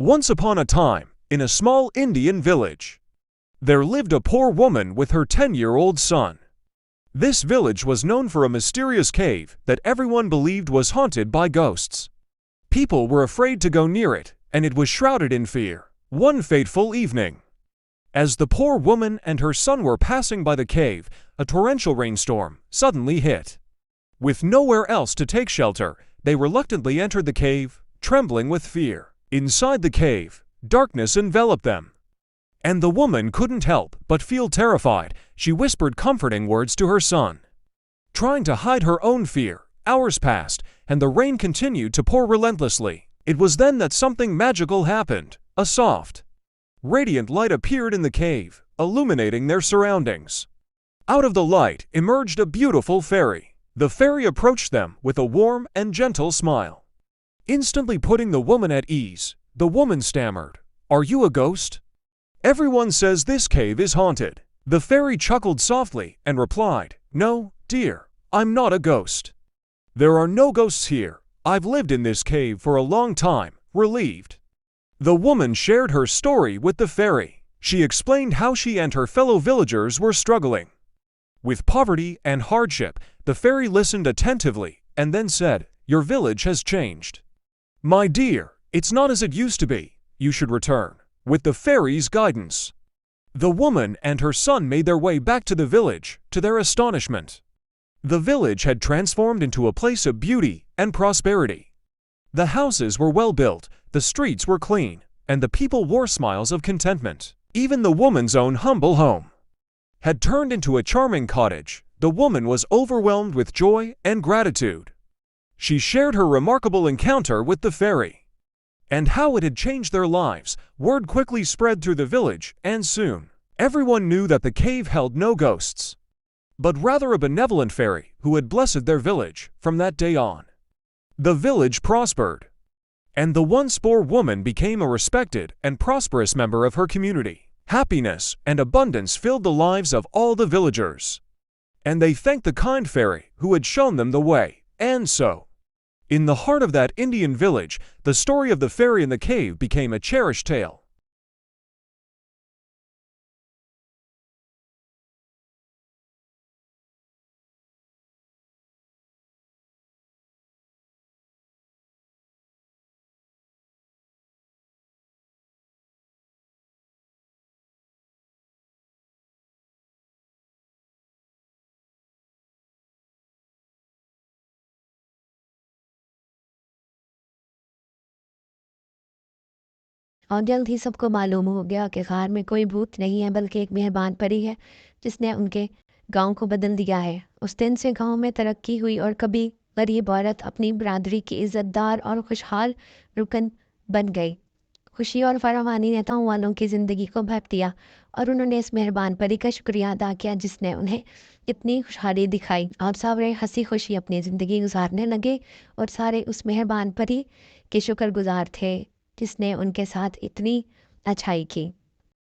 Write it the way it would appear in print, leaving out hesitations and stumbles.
Once upon a time, in a small Indian village, there lived a poor woman with her 10-year-old son. This village was known for a mysterious cave that everyone believed was haunted by ghosts. People were afraid to go near it, and it was shrouded in fear. One fateful evening, as the poor woman and her son were passing by the cave, a torrential rainstorm suddenly hit. With nowhere else to take shelter, they reluctantly entered the cave, trembling with fear. Inside the cave, darkness enveloped them. And the woman couldn't help but feel terrified. She whispered comforting words to her son. Trying to hide her own fear, hours passed, and the rain continued to pour relentlessly. It was then that something magical happened. A soft, radiant light appeared in the cave, illuminating their surroundings. Out of the light emerged a beautiful fairy. The fairy approached them with a warm and gentle smile. Instantly putting the woman at ease, the woman stammered, "Are you a ghost? Everyone says this cave is haunted." The fairy chuckled softly and replied, "No, dear, I'm not a ghost. There are no ghosts here. I've lived in this cave for a long time." Relieved, the woman shared her story with the fairy. She explained how she and her fellow villagers were struggling with poverty and hardship. The fairy listened attentively and then said, "Your village has changed. My dear, it's not as it used to be. You should return." With the fairy's guidance, the woman and her son made their way back to the village. To their astonishment, the village had transformed into a place of beauty and prosperity. The houses were well built, the streets were clean, and the people wore smiles of contentment. Even the woman's own humble home had turned into a charming cottage. The woman was overwhelmed with joy and gratitude. She shared her remarkable encounter with the fairy and how it had changed their lives. Word quickly spread through the village, and soon, everyone knew that the cave held no ghosts, but rather a benevolent fairy who had blessed their village. From that day on, the village prospered, and the once poor woman became a respected and prosperous member of her community. Happiness and abundance filled the lives of all the villagers, and they thanked the kind fairy who had shown them the way. And so, in the heart of that Indian village, the story of the fairy in the cave became a cherished tale. और जल्द ही सबको मालूम हो गया कि ग़ार में कोई भूत नहीं है बल्कि एक मेहरबान परी है जिसने उनके गांव को बदल दिया है। उस दिन से गांव में तरक्की हुई और कभी गरीब औरत अपनी बरादरी की इज़्ज़तदार और खुशहाल रुकन बन गई। खुशी और फरावानी ने गाँव वालों की ज़िंदगी को भर दिया और उन्होंने इस मेहरबान परी का शुक्रिया अदा किया जिसने उन्हें इतनी खुशहाली दिखाई। और सारे हंसी खुशी अपनी ज़िंदगी गुजारने लगे और सारे उस मेहरबान परी के शुक्रगुजार थे जिसने उनके साथ इतनी अच्छाई की।